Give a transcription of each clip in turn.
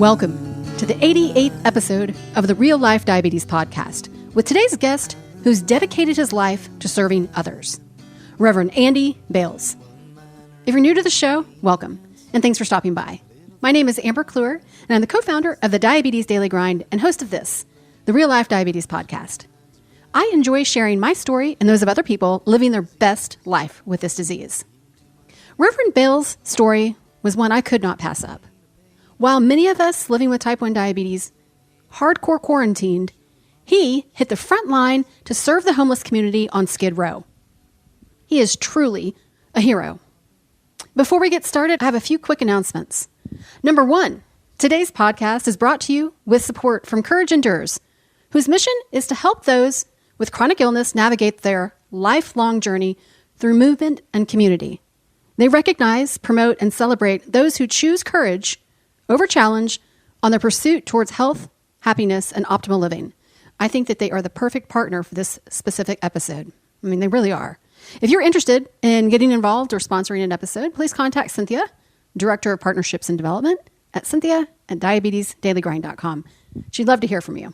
Welcome to the 88th episode of the Real Life Diabetes Podcast with today's guest who's dedicated his life to serving others, Reverend Bales. If you're new to the show, welcome, and thanks for stopping by. My name is Amber Kluwer, and I'm the co-founder of the Diabetes Daily Grind and host of this, the Real Life Diabetes Podcast. I enjoy sharing my story and those of other people living their best life with this disease. Reverend Bales' story was one I could not pass up. While many of us living with type 1 diabetes hardcore quarantined, he hit the front line to serve the homeless community on Skid Row. He is truly a hero. Before we get started, I have a few quick announcements. Number one, today's podcast is brought to you with support from Courage Endures, whose mission is to help those with chronic illness navigate their lifelong journey through movement and community. They recognize, promote, and celebrate those who choose courage over challenge on their pursuit towards health, happiness, and optimal living. I think that they are the perfect partner for this specific episode. I mean, they really are. If you're interested in getting involved or sponsoring an episode, please contact Cynthia, Director of Partnerships and Development, at cynthia@diabetesdailygrind.com. She'd love to hear from you.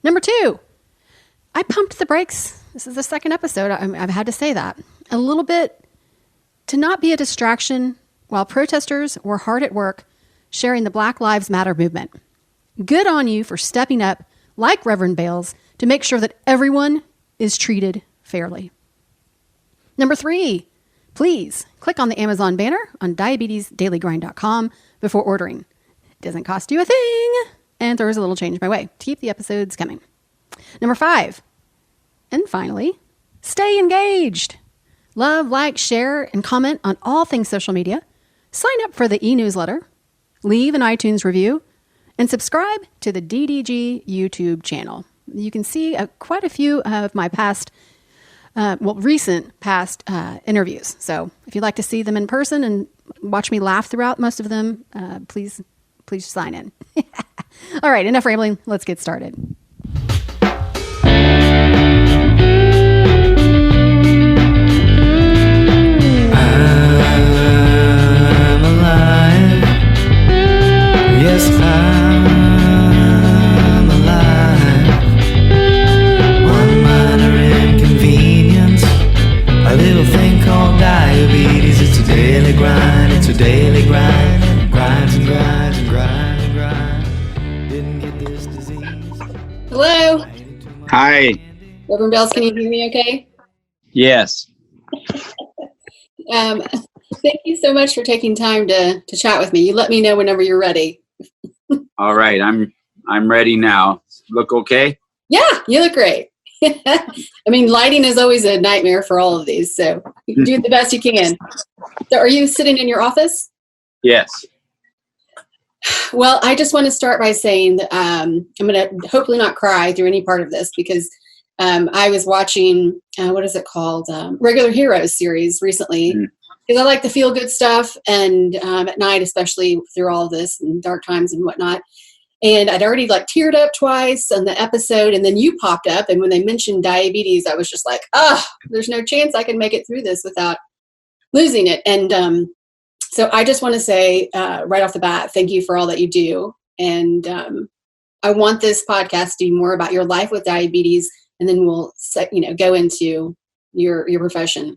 Number two, I pumped the brakes. This is the second episode. I've had to say that. A little bit to not be a distraction while protesters were hard at work sharing the Black Lives Matter movement. Good on you for stepping up, like Reverend Bales, to make sure that everyone is treated fairly. Number three, please click on the Amazon banner on diabetesdailygrind.com before ordering. It doesn't cost you a thing and throws a little change my way to keep the episodes coming. Number five, and finally, stay engaged. Love, like, share, and comment on all things social media. Sign up for the e-newsletter. Leave an iTunes review, and subscribe to the DDG YouTube channel. You can see quite a few of my recent past interviews. So if you'd like to see them in person and watch me laugh throughout most of them, please sign in. All right, enough rambling. Let's get started. Yes, I'm alive. One minor inconvenience, a little thing called diabetes. It's a daily grind, it's a daily grind. Grinds and grinds and grinds and grinds. Didn't get this disease. Hello. Hi. Reverend Bales, can you hear me okay? Yes. Thank you so much for taking time to chat with me. You let me know whenever you're ready. All right. I'm ready now. Look okay? Yeah, you look great. I mean, lighting is always a nightmare for all of these, so you do the best you can. So are you sitting in your office? Yes. Well, I just want to start by saying that I'm going to hopefully not cry through any part of this because I was watching, what is it called? Regular Heroes series recently. Because I like the feel good stuff, and at night, especially through all of this and dark times and whatnot. And I'd already teared up twice on the episode, and then you popped up. And when they mentioned diabetes, I was just like, there's no chance I can make it through this without losing it. And so I just want to say right off the bat, thank you for all that you do. And I want this podcast to be more about your life with diabetes, and then we'll go into your profession,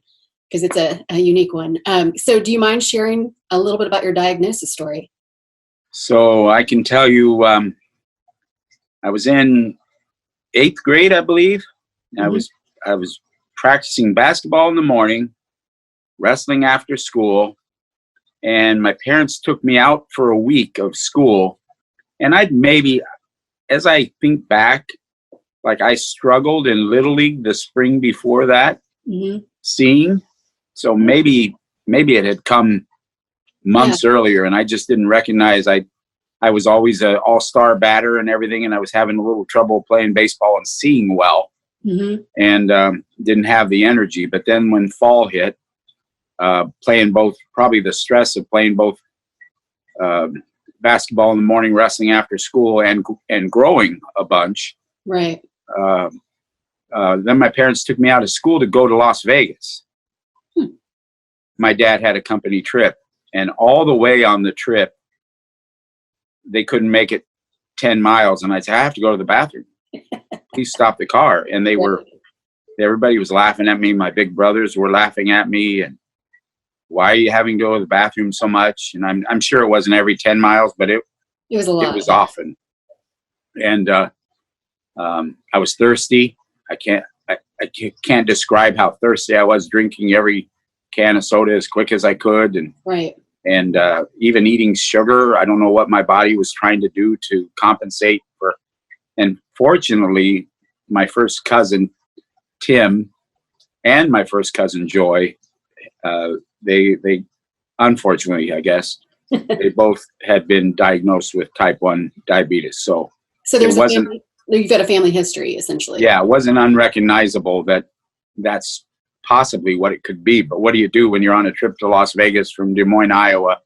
because it's a unique one. So do you mind sharing a little bit about your diagnosis story? So I can tell you, I was in 8th grade, I believe. Mm-hmm. I was practicing basketball in the morning, wrestling after school, and my parents took me out for a week of school. And as I think back, I struggled in Little League the spring before that, seeing. So maybe it had come months earlier, and I just didn't recognize. I was always an all-star batter and everything, and I was having a little trouble playing baseball and seeing well, and didn't have the energy. But then when fall hit, playing both, probably the stress of playing both basketball in the morning, wrestling after school, and growing a bunch. Right. Then my parents took me out of school to go to Las Vegas. My dad had a company trip, and all the way on the trip, they couldn't make it 10 miles. And I'd say, I have to go to the bathroom. Please stop the car. And everybody was laughing at me. My big brothers were laughing at me. And why are you having to go to the bathroom so much? And I'm sure it wasn't every 10 miles, but it was a lot. It was often. And I was thirsty. I can't describe how thirsty I was, drinking every can of soda as quick as I could. And right. And even eating sugar. I don't know what my body was trying to do to compensate for. And fortunately, my first cousin, Tim, and my first cousin, Joy, they unfortunately, I guess, they both had been diagnosed with type 1 diabetes. So there's you've got a family history, essentially. Yeah, it wasn't unrecognizable that's possibly what it could be. But what do you do when you're on a trip to Las Vegas from Des Moines, Iowa,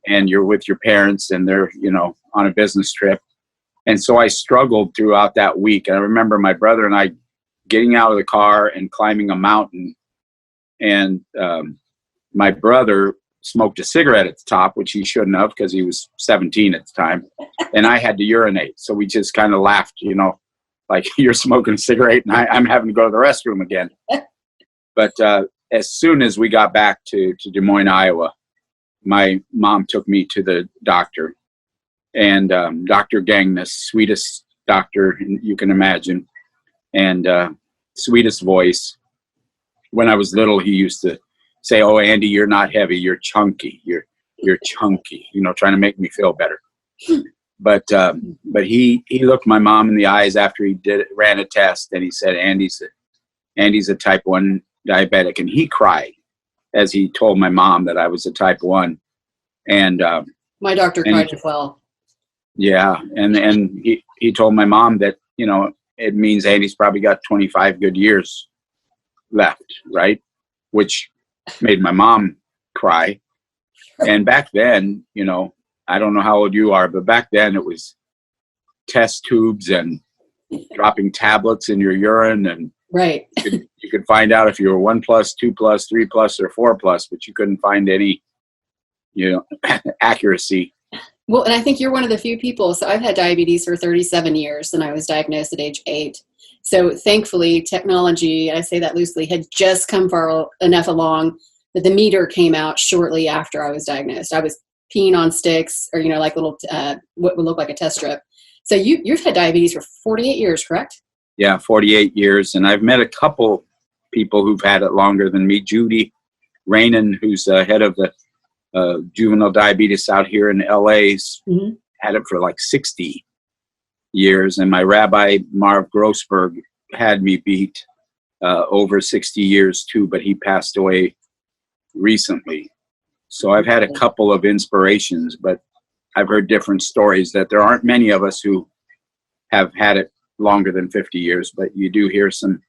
and you're with your parents and they're, on a business trip? And so I struggled throughout that week. And I remember my brother and I getting out of the car and climbing a mountain. And my brother smoked a cigarette at the top, which he shouldn't have because he was 17 at the time. And I had to urinate. So we just kind of laughed, like, you're smoking a cigarette and I'm having to go to the restroom again. But as soon as we got back to Des Moines, Iowa, my mom took me to the doctor. And Dr. Gangness, sweetest doctor you can imagine, and sweetest voice. When I was little, he used to say, "Oh, Andy, you're not heavy. You're chunky. You're chunky." Trying to make me feel better. But he looked my mom in the eyes after he ran a test, and he said, "Andy's a type 1 diabetic," and he cried as he told my mom that I was a type 1. And my doctor cried as well. Yeah, and he told my mom that it means Andy's probably got 25 good years left, right? Which made my mom cry. And back then, I don't know how old you are, but back then it was test tubes and dropping tablets in your urine, and right. you could find out if you were 1+, 2+, 3+, or 4+, but you couldn't find any, accuracy. Well, and I think you're one of the few people. So I've had diabetes for 37 years, and I was diagnosed at age 8. So thankfully, technology, I say that loosely, had just come far enough along that the meter came out shortly after I was diagnosed. I was peeing on sticks, or like little what would look like a test strip. So you've had diabetes for 48 years, correct? Yeah, 48 years, and I've met a couple people who've had it longer than me. Judy Rainin, who's head of the juvenile diabetes out here in LA, had it for like 60 years. And my rabbi, Marv Grossberg, had me beat over 60 years too, but he passed away recently. So I've had a couple of inspirations, but I've heard different stories that there aren't many of us who have had it longer than 50 years, but you do hear some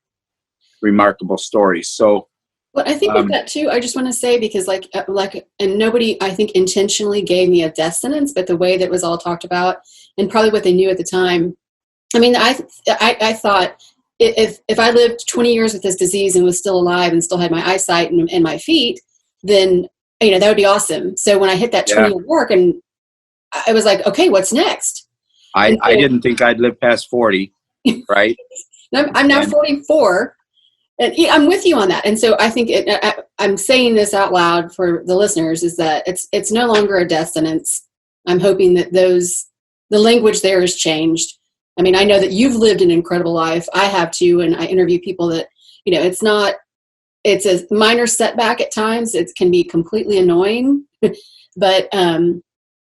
remarkable stories. So well, I think with that too, I just want to say, because and nobody, I think, intentionally gave me a death sentence, but the way that was all talked about, and probably what they knew at the time. I mean, I thought if I lived 20 years with this disease and was still alive and still had my eyesight and my feet, then that would be awesome. So when I hit that 20-year mark, and I was like, okay, what's next? I didn't think I'd live past 40, right? I'm now 44. And I'm with you on that. And so I think I'm saying this out loud for the listeners, is that it's no longer a death sentence. I'm hoping that the language there has changed. I mean, I know that you've lived an incredible life. I have too. And I interview people that, it's a minor setback at times. It can be completely annoying, but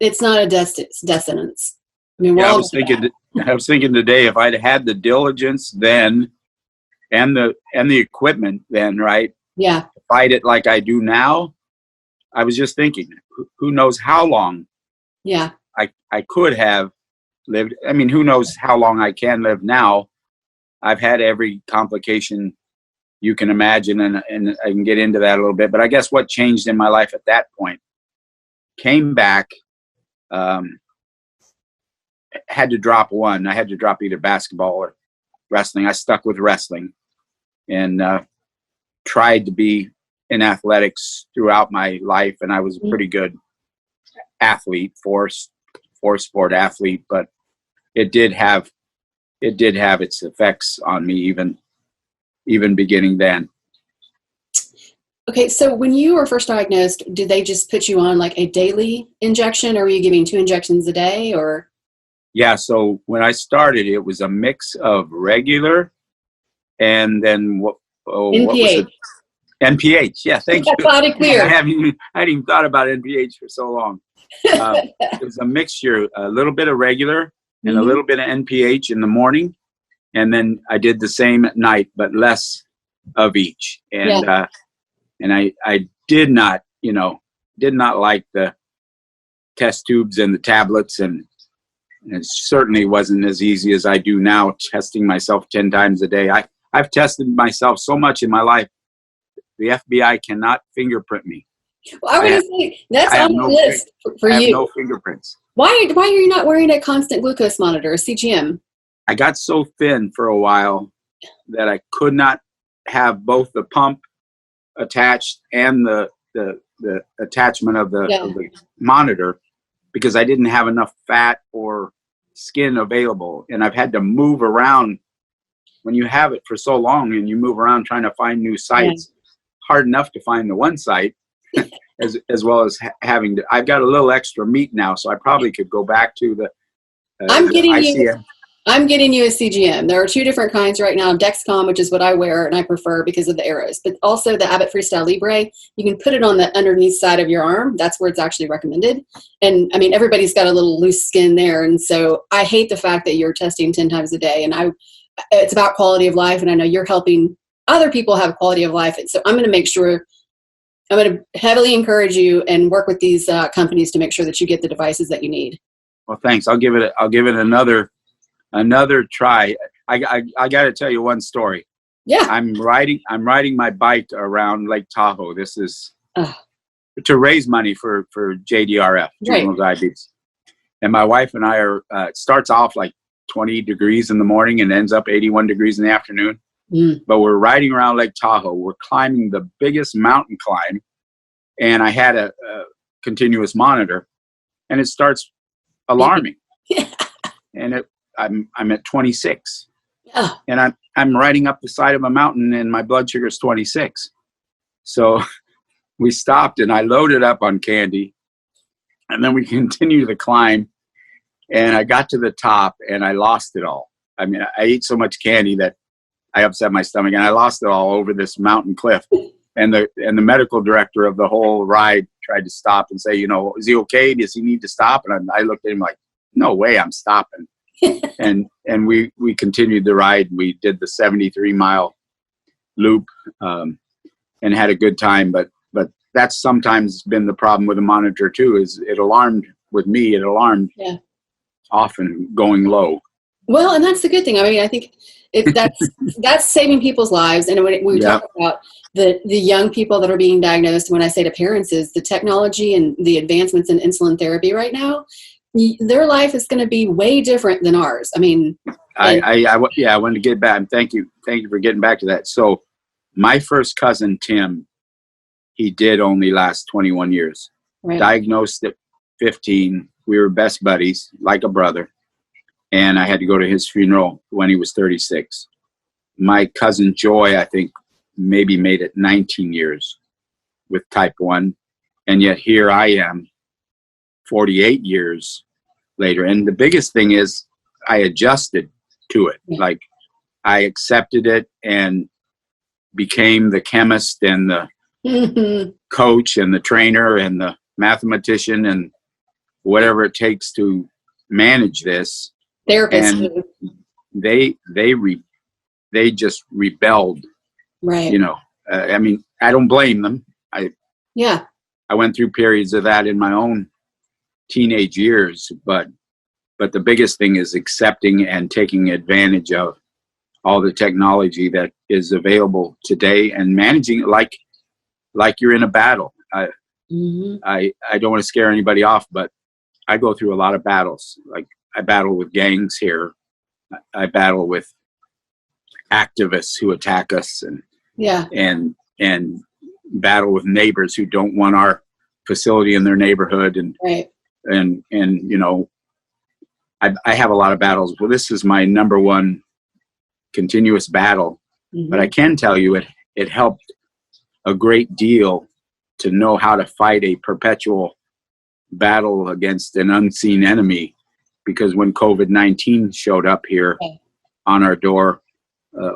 it's not a death sentence. I mean, I was thinking today, if I'd had the diligence then, and the equipment then, right? Yeah. To fight it like I do now, I was just thinking, who knows how long I could have lived. I mean, who knows how long I can live now. I've had every complication you can imagine, and I can get into that a little bit. But I guess what changed in my life at that point, came back, had to drop one. I had to drop either basketball or wrestling. I stuck with wrestling and tried to be in athletics throughout my life, and I was a pretty good athlete, four or sport athlete, but it did have its effects on me even beginning then. Okay, so when you were first diagnosed, did they just put you on like a daily injection, or were you giving 2 injections a day, or? Yeah, so when I started, it was a mix of regular and then what was it? NPH. Yeah, thank you. Body clear. I hadn't even thought about NPH for so long. It was a mixture, a little bit of regular and a little bit of NPH in the morning, and then I did the same at night, but less of each. And I did not like the test tubes and the tablets, and it certainly wasn't as easy as I do now, testing myself 10 times a day. I've tested myself so much in my life, the FBI cannot fingerprint me. Well, I would say that's on the list for you. I have no fingerprints. Why are you not wearing a constant glucose monitor, a CGM? I got so thin for a while that I could not have both the pump attached and the attachment of the monitor, because I didn't have enough fat or skin available, and I've had to move around. When you have it for so long and you move around trying to find new sites, hard enough to find the one site as well as having to. I've got a little extra meat now, so I probably could go back to the ICM. I'm getting you a CGM. There are 2 different kinds right now. Dexcom, which is what I wear and I prefer because of the arrows, but also the Abbott Freestyle Libre. You can put it on the underneath side of your arm. That's where it's actually recommended. And I mean, everybody's got a little loose skin there. And so I hate the fact that you're testing 10 times a day. And it's about quality of life. And I know you're helping other people have quality of life. And so I'm going to heavily encourage you and work with these companies to make sure that you get the devices that you need. Well, thanks. I'll give it another try. I got to tell you one story. Yeah. I'm riding my bike around Lake Tahoe. This is to raise money for JDRF, juvenile diabetes. And my wife and I it starts off like 20 degrees in the morning and ends up 81 degrees in the afternoon. But we're riding around Lake Tahoe. We're climbing the biggest mountain climb, and I had a continuous monitor, and it starts alarming. And I'm at 26, and I'm riding up the side of a mountain, and my blood sugar is 26. So we stopped, and I loaded up on candy, and then we continued the climb, and I got to the top, and I lost it all. I mean, I ate so much candy that I upset my stomach, and I lost it all over this mountain cliff. And the medical director of the whole ride tried to stop and say, is he okay? Does he need to stop? And I looked at him like, no way, I'm stopping. and we continued the ride. We did the 73-mile loop and had a good time. But that's sometimes been the problem with the monitor too. Is it alarmed with me? It alarmed often going low. Well, and that's the good thing. I mean, I think that's saving people's lives. And when we talk about the young people that are being diagnosed, when I say to parents, is the technology and the advancements in insulin therapy right now, their life is going to be way different than ours. I mean, I wanted to get back. Thank you for getting back to that. So my first cousin, Tim, he did only last 21 years, diagnosed at 15. We were best buddies, like a brother. And I had to go to his funeral when he was 36. My cousin Joy, I think, maybe made it 19 years with type 1. And yet here I am, 48 years later. And the biggest thing is I adjusted to it. Like I accepted it and became the chemist and the coach and the trainer and the mathematician and whatever it takes to manage this. Therapist. And they just rebelled. Right. I mean, I don't blame them. I went through periods of that in my own teenage years, but the biggest thing is accepting and taking advantage of all the technology that is available today and managing it like you're in a battle. I don't want to scare anybody off, but I go through a lot of battles. Like I battle with gangs here. I battle with activists who attack us and battle with neighbors who don't want our facility in their neighborhood and I have a lot of battles. Well, this is my number one continuous battle. Mhm. But I can tell you it helped a great deal to know how to fight a perpetual battle against an unseen enemy. Because when COVID-19 showed up here on our door,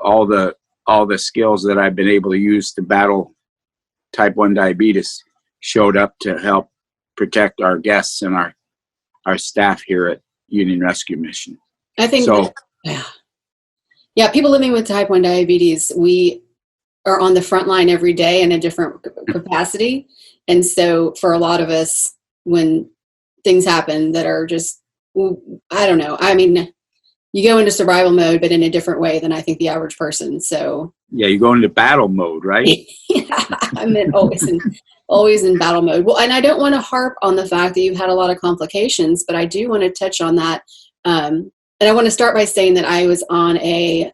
all the skills that I've been able to use to battle type 1 diabetes showed up to help protect our guests and our staff here at Union Rescue Mission. I think so. Yeah, people living with type 1 diabetes, we are on the front line every day in a different capacity. And so for a lot of us, when things happen that are just, I don't know. I mean, you go into survival mode, but in a different way than I think the average person. So yeah, you go into battle mode, right? Yeah, I'm always in battle mode. Well, and I don't want to harp on the fact that you've had a lot of complications, but I do want to touch on that. And I want to start by saying that I was on a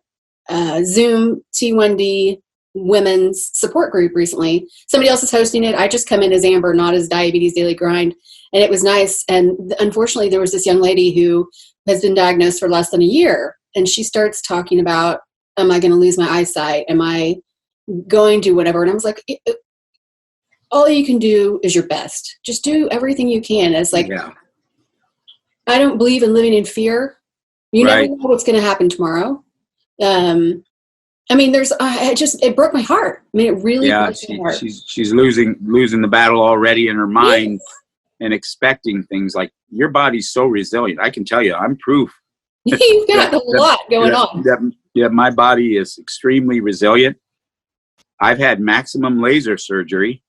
Zoom T1D women's support group recently. Somebody else is hosting it. I just come in as Amber, not as Diabetes Daily Grind. And it was nice. And unfortunately, there was this young lady who has been diagnosed for less than a year. And she starts talking about, am I going to lose my eyesight? Am I going to whatever? And I was like, all you can do is your best. Just do everything you can. It's like, I don't believe in living in fear. You never know what's going to happen tomorrow. I mean, it broke my heart. I mean, it really broke my heart. She's losing the battle already in her mind and expecting things like, your body's so resilient. I can tell you, I'm proof. You've got a lot going on. My body is extremely resilient. I've had maximum laser surgery,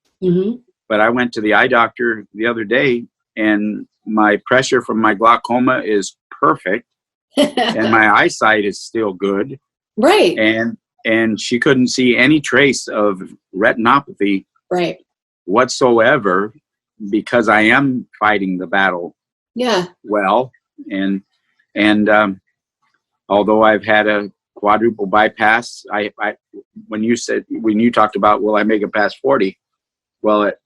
but I went to the eye doctor the other day and my pressure from my glaucoma is perfect and my eyesight is still good. Right. And she couldn't see any trace of retinopathy whatsoever because I am fighting the battle well. And although I've had a quadruple bypass, when you talked about, will I make it past 40? Well, at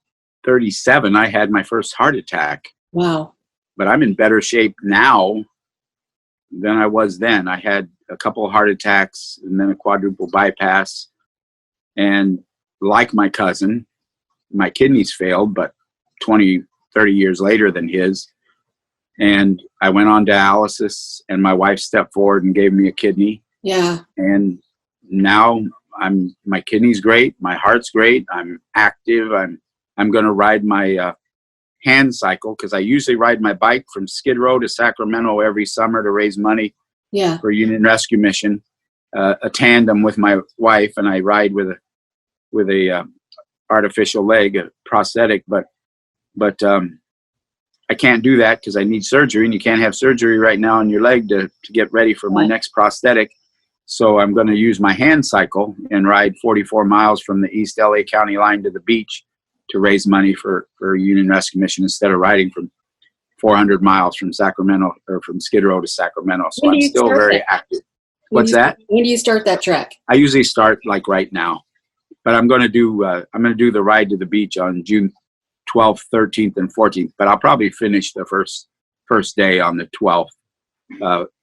37, I had my first heart attack. Wow. But I'm in better shape now than I was then. I had a couple of heart attacks and then a quadruple bypass. And like my cousin, my kidneys failed, but 20, 30 years later than his. And I went on dialysis and my wife stepped forward and gave me a kidney. Yeah. And now my kidney's great. My heart's great. I'm active. I'm going to ride my hand cycle because I usually ride my bike from Skid Row to Sacramento every summer to raise money for Union Rescue Mission, a tandem with my wife, and I ride with a artificial leg, a prosthetic, but I can't do that because I need surgery, and you can't have surgery right now on your leg to get ready for my next prosthetic. So I'm going to use my hand cycle and ride 44 miles from the East LA County line to the beach to raise money for Union Rescue Mission instead of riding from 400 miles from Sacramento or from Skid Row to Sacramento. So I'm still very active. What's that? When do you start that trek? I usually start like right now, but I'm going to do the ride to the beach on June 12th, 13th, and 14th. But I'll probably finish the first day on the 12th.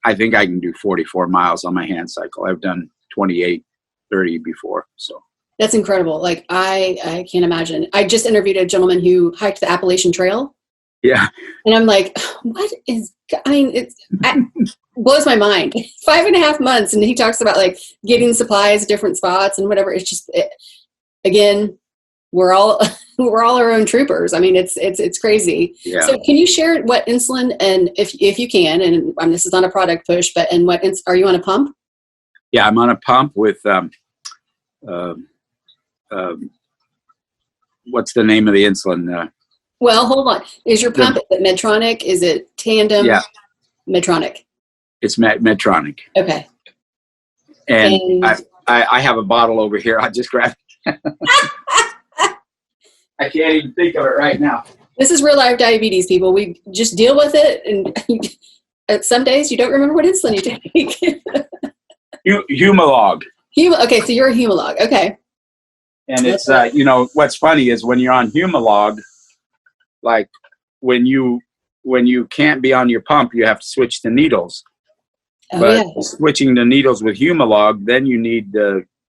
I think I can do 44 miles on my hand cycle. I've done 28, 30 before. So that's incredible. Like I can't imagine. I just interviewed a gentleman who hiked the Appalachian Trail. Yeah. And I'm like, it blows my mind. 5.5 months. And he talks about like getting supplies at different spots and whatever. It's just, again, we're all our own troopers. I mean, it's crazy. Yeah. So can you share what insulin, and if you can, and this is not a product push, but are you on a pump? Yeah, I'm on a pump with, what's the name of the insulin? Well, hold on. Is your pump, is it Medtronic? Is it Tandem? Yeah. Medtronic. It's Medtronic. Okay. And I have a bottle over here. I just grabbed it. I can't even think of it right now. This is real life diabetes, people. We just deal with it. And some days you don't remember what insulin you take. Humalog. Okay, so you're a Humalog. Okay. And it's, what's funny is when you're on Humalog, like when you when you can't be on your pump, you have to switch to needles. Oh, But yeah. switching to needles with Humalog, then you need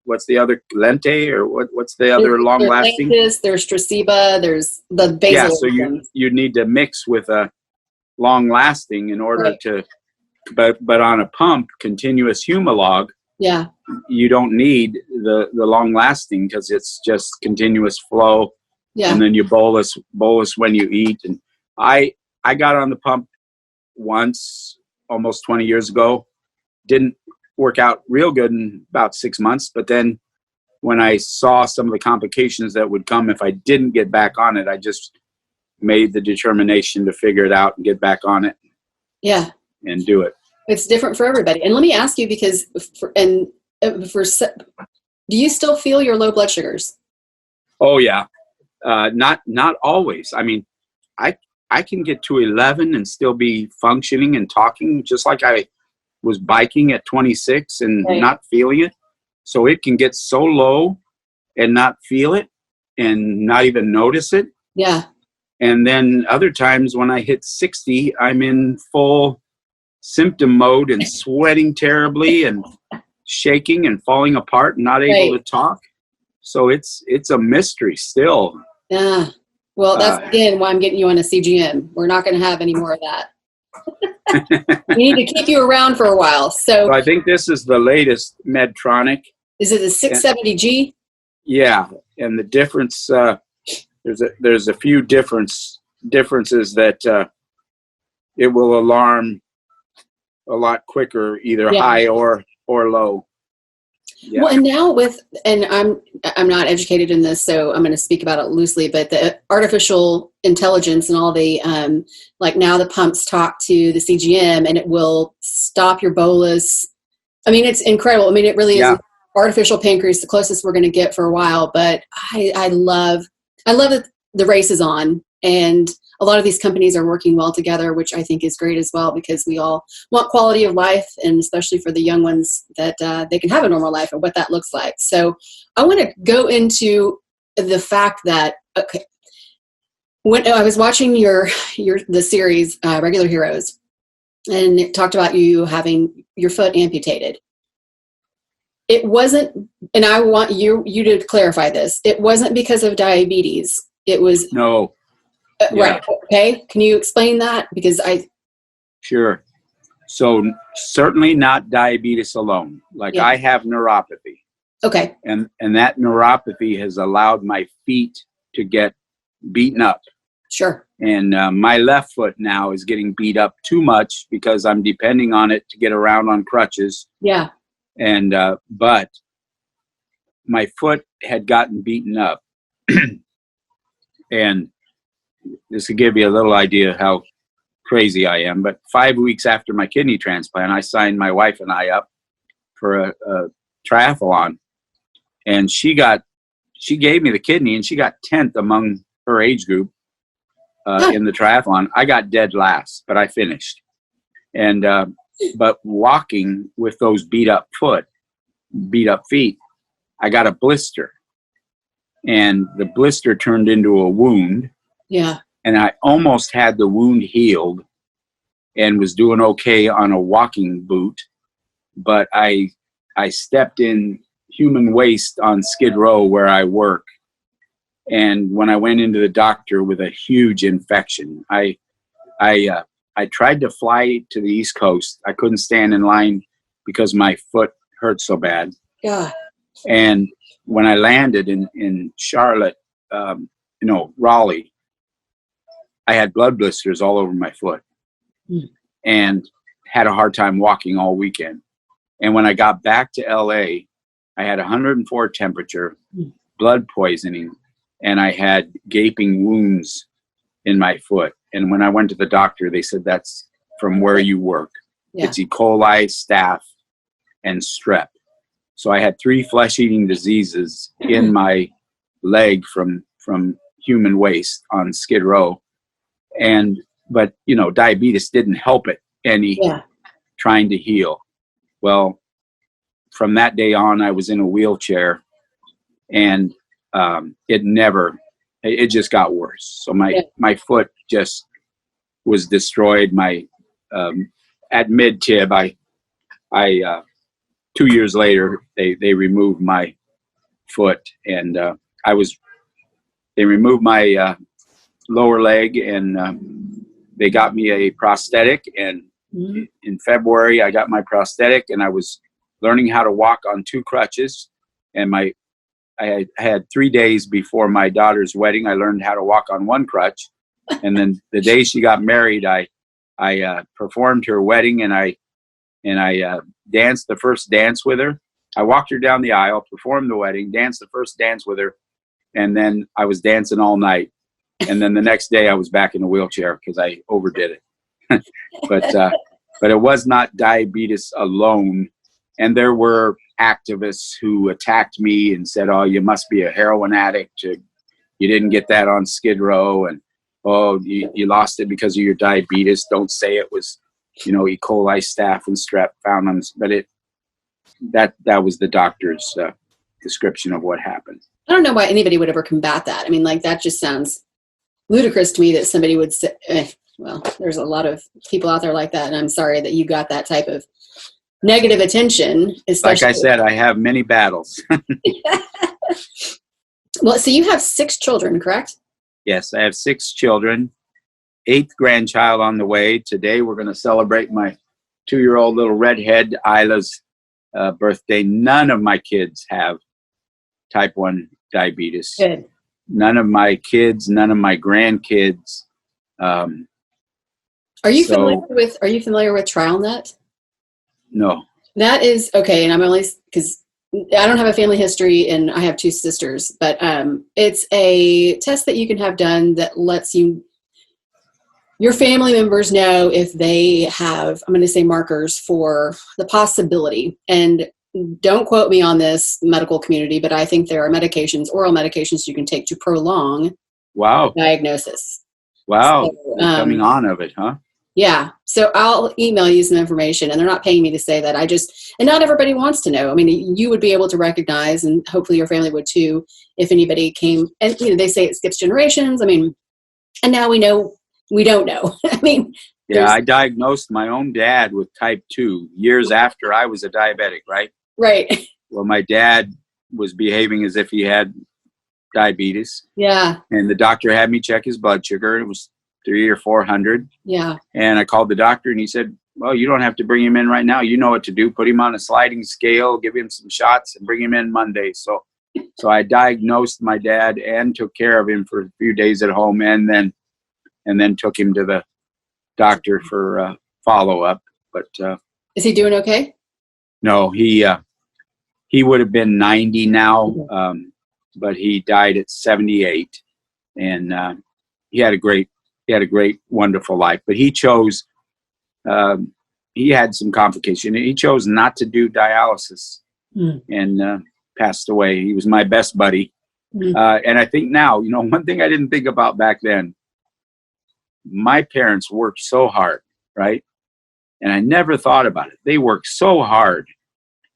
what's the other, Lente, or what's the other long lasting? There's Traceba, there's the basal. Yeah, so you need to mix with a long lasting in order Right. to, but on a pump, continuous Humalog, Yeah. you don't need the long lasting because it's just continuous flow. Yeah. And then you bolus when you eat. And I got on the pump once, almost 20 years ago. Didn't work out real good in about 6 months. But then when I saw some of the complications that would come if I didn't get back on it, I just made the determination to figure it out and get back on it. Yeah. And do it. It's different for everybody. And let me ask you, because do you still feel your low blood sugars? Oh yeah. Not always. I mean, I can get to 11 and still be functioning and talking just like I was biking at 26 and not feeling it. So it can get so low and not feel it and not even notice it. Yeah. And then other times when I hit 60, I'm in full symptom mode and sweating terribly and shaking and falling apart and not able to talk. So it's a mystery still. Yeah. Well, that's again why I'm getting you on a CGM. We're not going to have any more of that. We need to keep you around for a while. So I think this is the latest Medtronic. Is it the 670G? Yeah, and the difference there's a few differences that it will alarm a lot quicker, either high or low. Yeah. Well, and now I'm not educated in this, so I'm going to speak about it loosely, but the artificial intelligence and all the, like now the pumps talk to the CGM and it will stop your bolus. I mean, it's incredible. I mean, it really is artificial pancreas, the closest we're going to get for a while, but I love that the race is on, and a lot of these companies are working well together, which I think is great as well, because we all want quality of life, and especially for the young ones that they can have a normal life and what that looks like. So I want to go into the fact that, when I was watching the series, Regular Heroes, and it talked about you having your foot amputated. It wasn't, and I want you to clarify this. It wasn't because of diabetes. It was no. Right. Okay. Can you explain that? Because Sure. So certainly not diabetes alone. Like I have neuropathy. Okay. And that neuropathy has allowed my feet to get beaten up. Sure. And my left foot now is getting beat up too much because I'm depending on it to get around on crutches. Yeah. And but my foot had gotten beaten up. And this will give you a little idea how crazy I am. But 5 weeks after my kidney transplant, I signed my wife and I up for a triathlon. And she gave me the kidney, and she got 10th among her age group in the triathlon. I got dead last, but I finished. And but walking with those beat up feet, I got a blister. And the blister turned into a wound. Yeah. And I almost had the wound healed and was doing okay on a walking boot. But I stepped in human waste on Skid Row where I work. And when I went into the doctor with a huge infection, I tried to fly to the East Coast. I couldn't stand in line because my foot hurt so bad. Yeah. And when I landed in Charlotte, Raleigh, I had blood blisters all over my foot and had a hard time walking all weekend. And when I got back to LA, I had 104 temperature, blood poisoning, and I had gaping wounds in my foot. And when I went to the doctor, they said, that's from where you work. Yeah. It's E. coli, staph, and strep. So I had 3 flesh-eating diseases in my leg from human waste on Skid Row. But diabetes didn't help it any trying to heal. Well, from that day on, I was in a wheelchair, and it just got worse. So my foot just was destroyed. My at mid-tib, I 2 years later, they removed my foot, and they removed my lower leg, and they got me a prosthetic. And in February, I got my prosthetic, and I was learning how to walk on 2 crutches. And I had 3 days before my daughter's wedding, I learned how to walk on 1 crutch. And then the day she got married, I performed her wedding, and I danced the first dance with her. I walked her down the aisle, performed the wedding, danced the first dance with her, and then I was dancing all night. And then the next day I was back in a wheelchair because I overdid it. But it was not diabetes alone. And there were activists who attacked me and said, "Oh, you must be a heroin addict. You didn't get that on Skid Row, and oh, you lost it because of your diabetes. Don't say it was, E. coli, staph, and strep found on." But that was the doctor's description of what happened. I don't know why anybody would ever combat that. I mean, like, that just sounds ludicrous to me that somebody would say, well, there's a lot of people out there like that, and I'm sorry that you got that type of negative attention. Like I said, I have many battles. Well, so you have 6 children, correct? Yes, I have 6 children, 8th grandchild on the way. Today we're going to celebrate my 2-year-old little redhead, Isla's birthday. None of my kids have type 1 diabetes. Good. None of my kids, none of my grandkids. Are you familiar with TrialNet? No. That is okay, and I'm only because I don't have a family history, and I have 2 sisters, but it's a test that you can have done that lets your family members know if they have, I'm going to say, markers for the possibility. And don't quote me on this, medical community, but I think there are medications, oral medications you can take to prolong diagnosis. Wow. So, coming on of it, huh? Yeah. So I'll email you some information, and they're not paying me to say that. And not everybody wants to know. I mean, you would be able to recognize, and hopefully your family would too, if anybody came, and they say it skips generations. I mean, and now we know, we don't know. I mean, yeah, I diagnosed my own dad with type 2 years after I was a diabetic, right? Right. Well, my dad was behaving as if he had diabetes. Yeah. And the doctor had me check his blood sugar. It was 300 or 400. Yeah. And I called the doctor, and he said, "Well, you don't have to bring him in right now. You know what to do. Put him on a sliding scale, give him some shots, and bring him in Monday." So I diagnosed my dad and took care of him for a few days at home, and then took him to the doctor for follow-up. But is he doing okay? No, he would have been 90 now, but he died at 78, and he had a great, wonderful life. But he chose, he had some complication. He chose not to do dialysis and passed away. He was my best buddy. And I think now, one thing I didn't think about back then, my parents worked so hard, right? And I never thought about it. They worked so hard.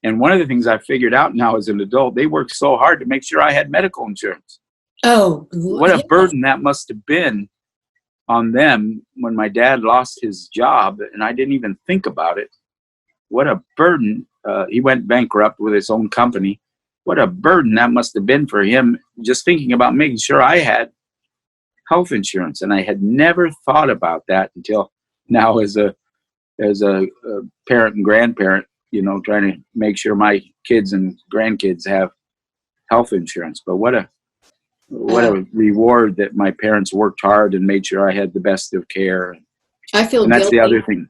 And one of the things I figured out now as an adult, they worked so hard to make sure I had medical insurance. Oh, what a burden that must have been on them when my dad lost his job, and I didn't even think about it. What a burden. He went bankrupt with his own company. What a burden that must have been for him, just thinking about making sure I had health insurance. And I had never thought about that until now as a parent and grandparent, trying to make sure my kids and grandkids have health insurance. But what a reward that my parents worked hard and made sure I had the best of care. I feel and that's guilty. The other thing.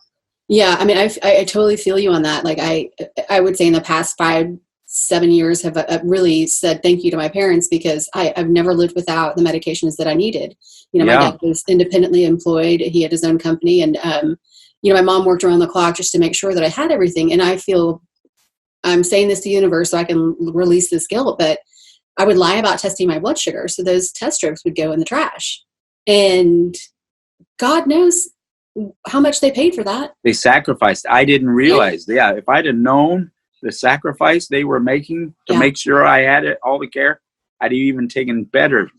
Yeah, I mean, I totally feel you on that. Like I would say in the past 5-7 years have really said thank you to my parents, because I've never lived without the medications that I needed. My dad was independently employed. He had his own company, and my mom worked around the clock just to make sure that I had everything. And I feel, I'm saying this to the universe so I can release this guilt, but I would lie about testing my blood sugar. So those test strips would go in the trash. And God knows how much they paid for that. They sacrificed. I didn't realize. Yeah, if I'd have known the sacrifice they were making to make sure I had all the care, I'd have even taken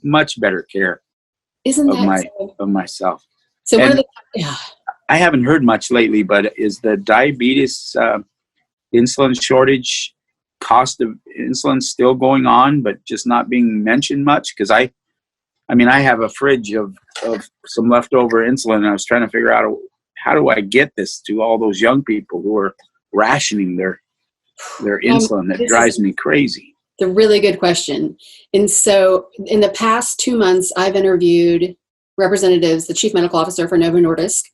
much better care of myself. So one of the, yeah. I haven't heard much lately, but is the diabetes insulin shortage, cost of insulin still going on, but just not being mentioned much? Because I have a fridge of some leftover insulin, and I was trying to figure out how do I get this to all those young people who are rationing their insulin. That drives me crazy. It's a really good question. And so in the past 2 months, I've interviewed representatives, the chief medical officer for Novo Nordisk,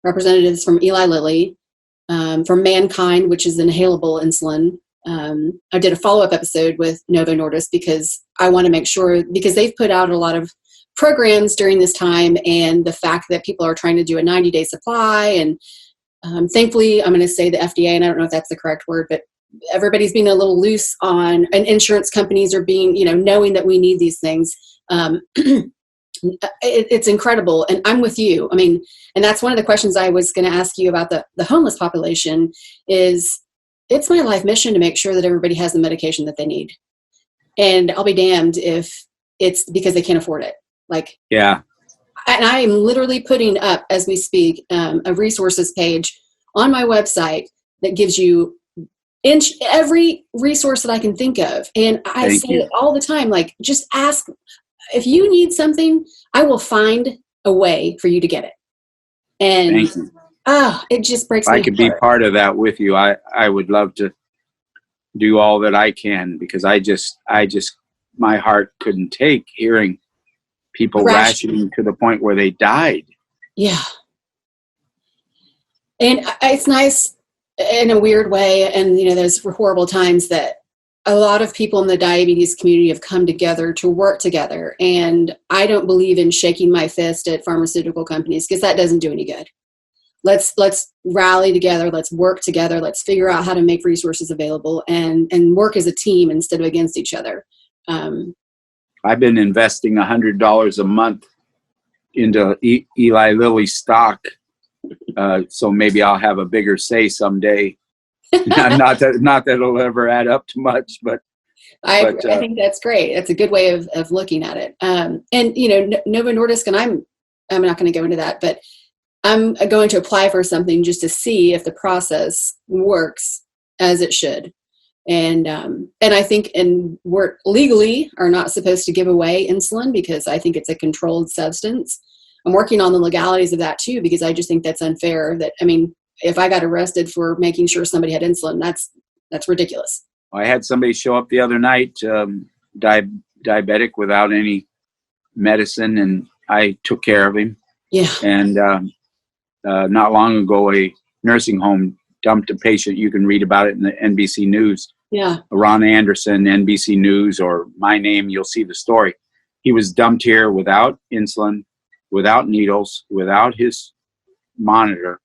representatives from Eli Lilly, from Mankind, which is inhalable insulin. I did a follow-up episode with Novo Nordisk because I want to make sure, because they've put out a lot of programs during this time, and the fact that people are trying to do a 90-day supply. And thankfully, I'm going to say the FDA, and I don't know if that's the correct word, but everybody's being a little loose on, and insurance companies are being, knowing that we need these things. It's incredible. And I'm with you. I mean, and that's one of the questions I was going to ask you about the homeless population is, it's my life mission to make sure that everybody has the medication that they need. And I'll be damned if it's because they can't afford it. Like, yeah. And I am literally putting up, as we speak, a resources page on my website that gives you every resource that I can think of. And I say it all the time, like, just ask. If you need something, I will find a way for you to get it. And it just breaks my heart. I could be part of that with you. I would love to do all that I can, because I just my heart couldn't take hearing people rationing to the point where they died. Yeah. And it's nice in a weird way. And, there's horrible times that a lot of people in the diabetes community have come together to work together. And I don't believe in shaking my fist at pharmaceutical companies, because that doesn't do any good. Let's rally together. Let's work together. Let's figure out how to make resources available and work as a team instead of against each other. I've been investing $100 a month into Eli Lilly stock. So maybe I'll have a bigger say someday. not that it'll ever add up to much, but I think that's great. That's a good way of looking at it. And Novo Nordisk, and I'm not going to go into that, but I'm going to apply for something just to see if the process works as it should. And I think, and we're legally are not supposed to give away insulin, because I think it's a controlled substance. I'm working on the legalities of that too, because I just think that's unfair. If I got arrested for making sure somebody had insulin, that's ridiculous. I had somebody show up the other night, diabetic without any medicine, and I took care of him. Yeah. And not long ago, a nursing home dumped a patient. You can read about it in the NBC News. Yeah. Ron Anderson, NBC News, or my name, you'll see the story. He was dumped here without insulin, without needles, without his monitor.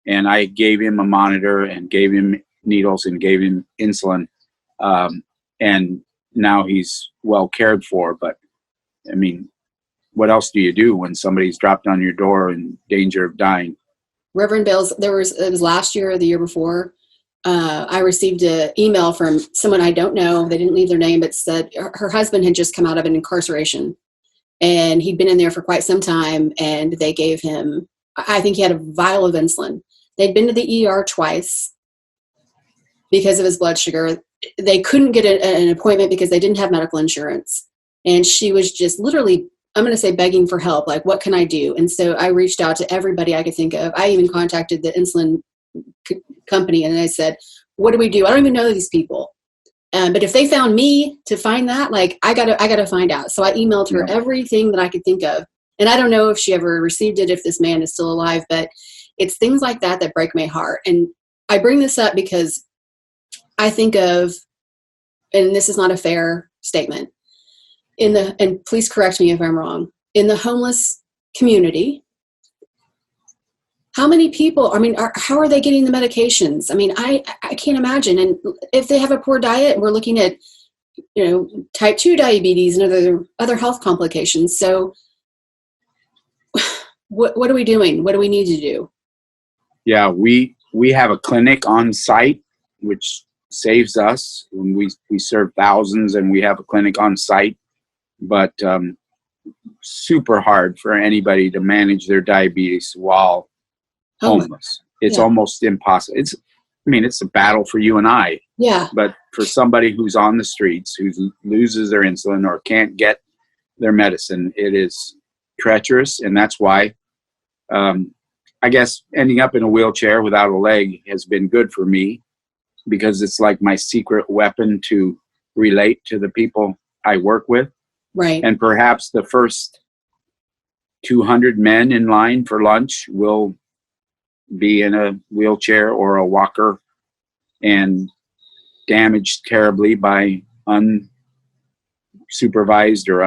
And I gave him a monitor and gave him needles and gave him insulin. And now he's well cared for. But, what else do you do when somebody's dropped on your door in danger of dying? Reverend Bales, it was last year or the year before. I received an email from someone I don't know. They didn't leave their name, but said her husband had just come out of an incarceration. And he'd been in there for quite some time. And they gave him, I think he had a vial of insulin. They'd been to the ER twice because of his blood sugar. They couldn't get an appointment because they didn't have medical insurance. And she was just literally, I'm going to say, begging for help. Like, what can I do? And so I reached out to everybody I could think of. I even contacted the insulin company, and I said, what do we do? I don't even know these people. But if they found me to find that, like, I gotta find out. So I emailed her everything that I could think of. And I don't know if she ever received it, if this man is still alive, but it's things like that that break my heart. And I bring this up because I think of, and this is not a fair statement, and please correct me if I'm wrong, in the homeless community, how many people, how are they getting the medications? I can't imagine. And if they have a poor diet, we're looking at, type 2 diabetes and other health complications. So what are we doing? What do we need to do? Yeah, we have a clinic on site, which saves us when we serve thousands, and we have a clinic on site. But super hard for anybody to manage their diabetes while homeless. It's almost impossible. It's a battle for you and I. Yeah. But for somebody who's on the streets, who loses their insulin or can't get their medicine, it is treacherous. And that's why, I guess, ending up in a wheelchair without a leg has been good for me, because it's like my secret weapon to relate to the people I work with. Right. And perhaps the first 200 men in line for lunch will be in a wheelchair or a walker and damaged terribly by unsupervised or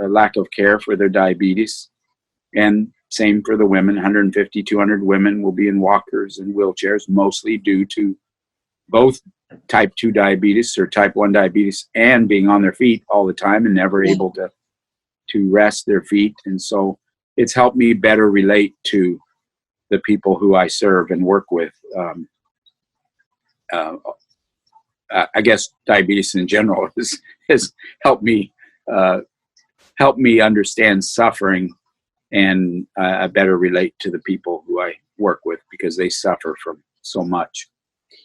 lack of care for their diabetes. And same for the women. 150, 200 women will be in walkers and wheelchairs, mostly due to both type 2 diabetes or type 1 diabetes and being on their feet all the time and never able to rest their feet. And so it's helped me better relate to the people who I serve and work with. I guess diabetes in general has helped me understand suffering, and I better relate to the people who I work with because they suffer from so much.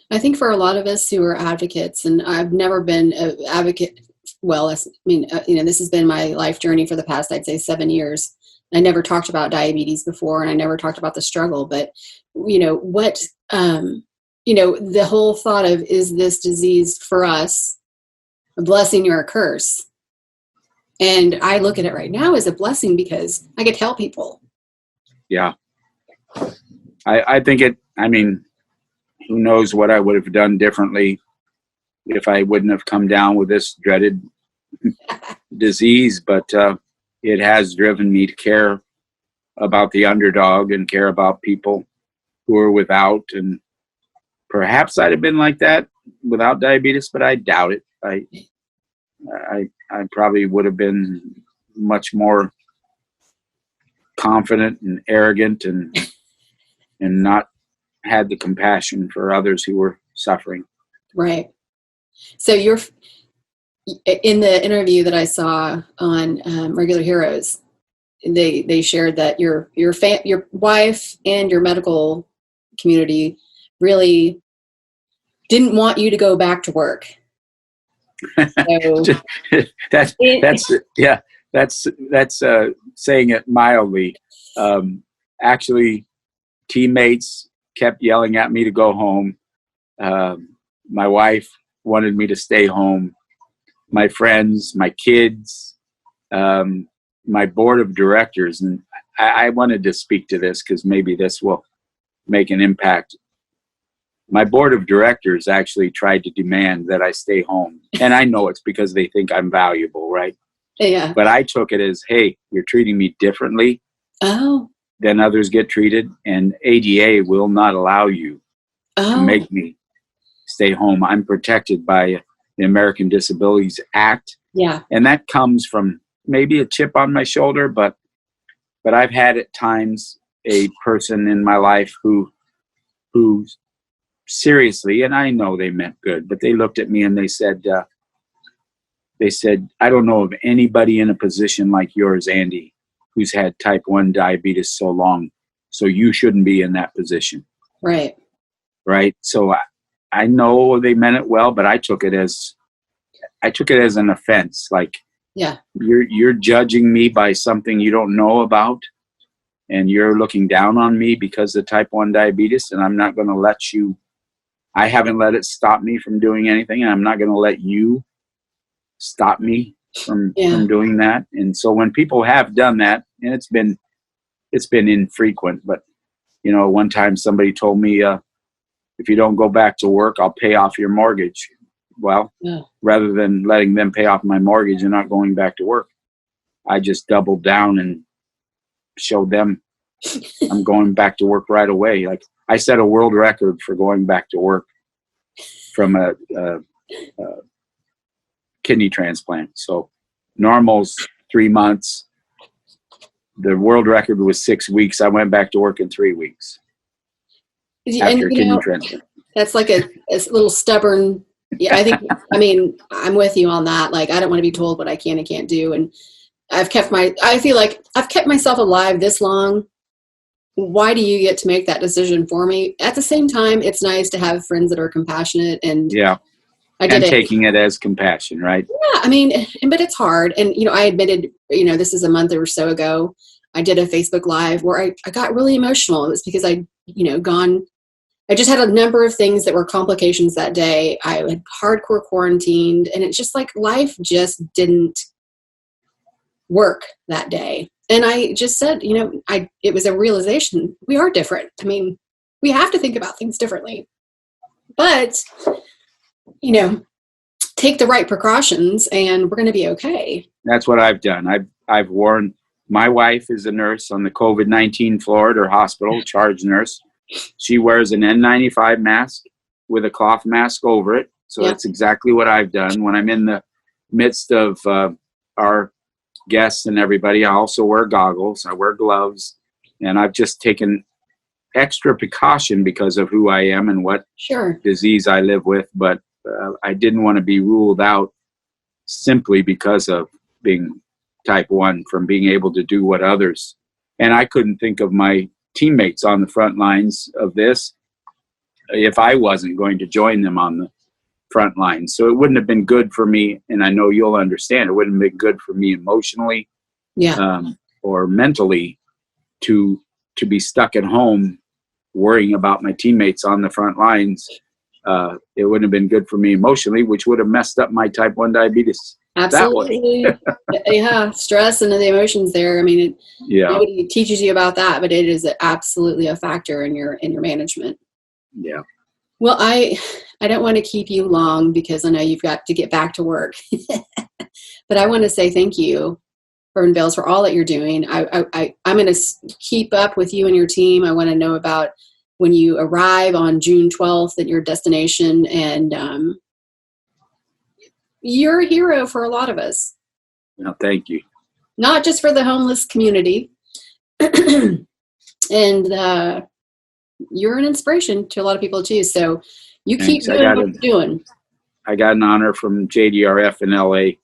I think for a lot of us who are advocates, and I've never been an advocate. Well, this has been my life journey for the past, I'd say, 7 years. I never talked about diabetes before, and I never talked about the struggle. But, the whole thought of, is this disease for us a blessing or a curse? And I look at it right now as a blessing because I get to help people. Yeah. I think who knows what I would have done differently if I wouldn't have come down with this dreaded disease, but it has driven me to care about the underdog and care about people who are without. And perhaps I'd have been like that without diabetes, but I doubt it. I probably would have been much more confident and arrogant and not had the compassion for others who were suffering. Right. So you're in the interview that I saw on Regular Heroes. They shared that your wife and your medical community really didn't want you to go back to work. So, that's saying it mildly. Actually, teammates kept yelling at me to go home. My wife wanted me to stay home. My friends, my kids, my board of directors, and I wanted to speak to this because maybe this will make an impact. My board of directors actually tried to demand that I stay home. And I know it's because they think I'm valuable, right? Yeah. But I took it as, hey, you're treating me differently than others get treated. And ADA will not allow you to make me stay home. I'm protected by the American Disabilities Act. Yeah. And that comes from maybe a chip on my shoulder, but I've had at times a person in my life who seriously, and I know they meant good, but they looked at me and they said, I don't know of anybody in a position like yours, Andy, who's had type 1 diabetes so long, so you shouldn't be in that position. Right. So I know they meant it well, but I took it as an offense. Like, yeah, you're judging me by something you don't know about, and you're looking down on me because of type 1 diabetes, and I'm not going to let you. I haven't let it stop me from doing anything, and I'm not going to let you stop me from doing that. And so when people have done that, and it's been infrequent, but one time somebody told me, if you don't go back to work, I'll pay off your mortgage. Well, rather than letting them pay off my mortgage and not going back to work, I just doubled down and showed them I'm going back to work right away. Like, I set a world record for going back to work from a kidney transplant. So normal's 3 months. The world record was 6 weeks. I went back to work in 3 weeks after kidney transplant. That's like a little stubborn. Yeah, I'm with you on that. Like, I don't want to be told what I can and can't do. And I feel like I've kept myself alive this long. Why do you get to make that decision for me? At the same time, it's nice to have friends that are compassionate and taking it as compassion, right? Yeah, I mean, but it's hard. And, I admitted, this is a month or so ago, I did a Facebook Live where I got really emotional. It was because I just had a number of things that were complications that day. I had hardcore quarantined, and it's just like life just didn't work that day. And I just said, it was a realization. We are different. I mean, we have to think about things differently. But, take the right precautions and we're going to be okay. That's what I've done. I've worn, my wife is a nurse on the COVID-19 floor at her hospital, charge nurse. She wears an N95 mask with a cloth mask over it. So that's exactly what I've done. When I'm in the midst of our guests and everybody, I also wear goggles. I wear gloves. And I've just taken extra precaution because of who I am and what disease I live with. But I didn't want to be ruled out simply because of being type 1 from being able to do what others. And I couldn't think of my teammates on the front lines of this if I wasn't going to join them on the front lines. So it wouldn't have been good for me. And I know you'll understand, it wouldn't have been good for me emotionally or mentally to be stuck at home worrying about my teammates on the front lines. It wouldn't have been good for me emotionally, which would have messed up my type 1 diabetes. Absolutely. Yeah. Stress and the emotions there. I mean, nobody teaches you about that, but it is absolutely a factor in your management. Yeah. Well, I don't want to keep you long because I know you've got to get back to work, but I want to say thank you, Reverend Bales, for all that you're doing. I'm going to keep up with you and your team. I want to know about when you arrive on June 12th at your destination, and you're a hero for a lot of us. No, thank you. Not just for the homeless community. And you're an inspiration to a lot of people too. So you keep doing what you're doing. I got an honor from JDRF in LA,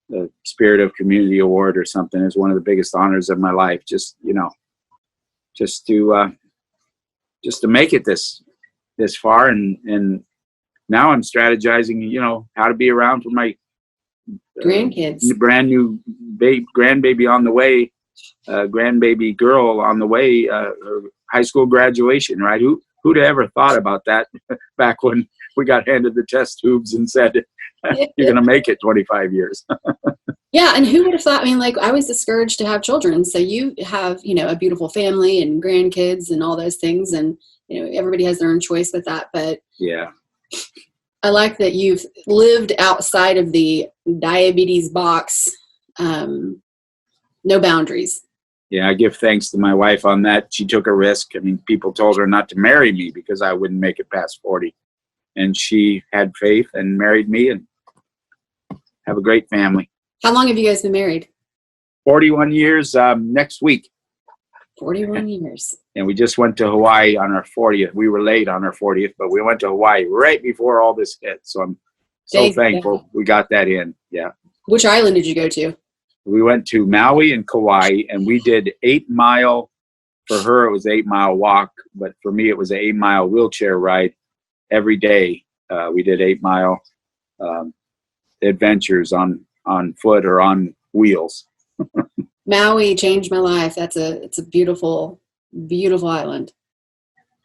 the Spirit of Community Award or something. Is one of the biggest honors of my life. Just to make it this far, and now I'm strategizing, how to be around for my grandkids, brand new grandbaby on the way, grandbaby girl on the way, high school graduation, right? Who'd have ever thought about that back when we got handed the test tubes and said, you're going to make it 25 years. Yeah. And who would have thought, I mean, like, I was discouraged to have children. So you have, a beautiful family and grandkids and all those things. And, everybody has their own choice with that. But yeah, I like that you've lived outside of the diabetes box. No boundaries. Yeah, I give thanks to my wife on that. She took a risk. I mean, people told her not to marry me because I wouldn't make it past 40. And she had faith and married me and have a great family. How long have you guys been married? 41 years next week. 41 years. And we just went to Hawaii on our 40th. We were late on our 40th, but we went to Hawaii right before all this hit. So I'm so thankful we got that in. Yeah. Which island did you go to? We went to Maui and Kauai, and we did 8 mile. For her, it was 8 mile walk, but for me, it was an 8 mile wheelchair ride every day. We did 8 mile adventures on foot or on wheels. Maui changed my life. It's a beautiful, beautiful island.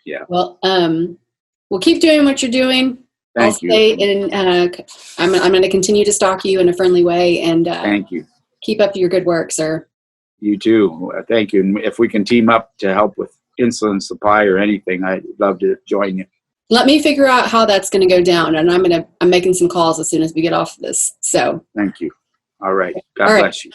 Yeah. Well, we'll keep doing what you're doing. Thank you. And I'm going to continue to stalk you in a friendly way. And thank you. Keep up your good work, sir. You too. Thank you. And if we can team up to help with insulin supply or anything, I'd love to join you. Let me figure out how that's going to go down, and I'm making some calls as soon as we get off this. So. Thank you. All right. God bless you.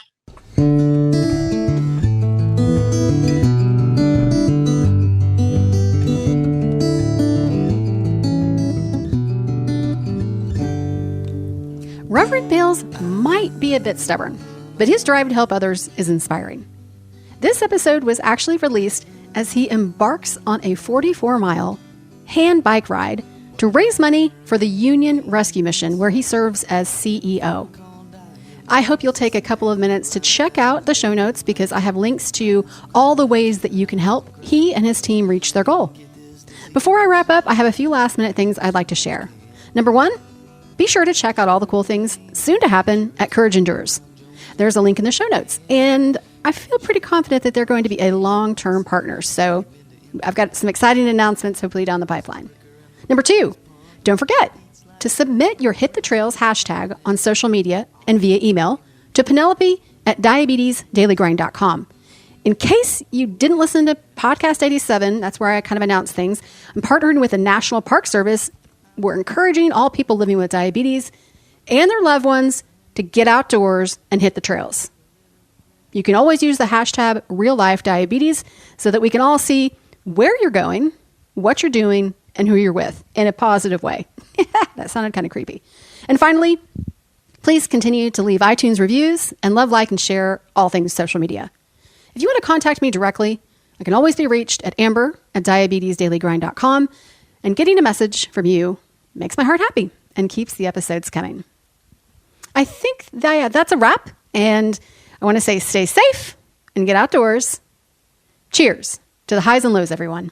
Reverend Bales might be a bit stubborn, but his drive to help others is inspiring. This episode was actually released as he embarks on a 44-mile hand bike ride to raise money for the Union Rescue Mission, where he serves as CEO. I hope you'll take a couple of minutes to check out the show notes because I have links to all the ways that you can help he and his team reach their goal. Before I wrap up, I have a few last minute things I'd like to share. Number one, be sure to check out all the cool things soon to happen at Courage Endures. There's a link in the show notes, and I feel pretty confident that they're going to be a long-term partner. So I've got some exciting announcements hopefully down the pipeline. Number two, don't forget to submit your Hit the Trails hashtag on social media and via email to Penelope@diabetesdailygrind.com. In case you didn't listen to podcast 87, that's where I kind of announce things. I'm partnering with the National Park Service. We're encouraging all people living with diabetes and their loved ones to get outdoors and hit the trails. You can always use the hashtag RealLifeDiabetes so that we can all see where you're going, what you're doing, and who you're with in a positive way. That sounded kind of creepy. And finally, please continue to leave iTunes reviews and love, like, and share all things social media. If you want to contact me directly, I can always be reached at amber@diabetesdailygrind.com, and getting a message from you makes my heart happy and keeps the episodes coming. I think that's a wrap, and I want to say stay safe and get outdoors. Cheers to the highs and lows, everyone.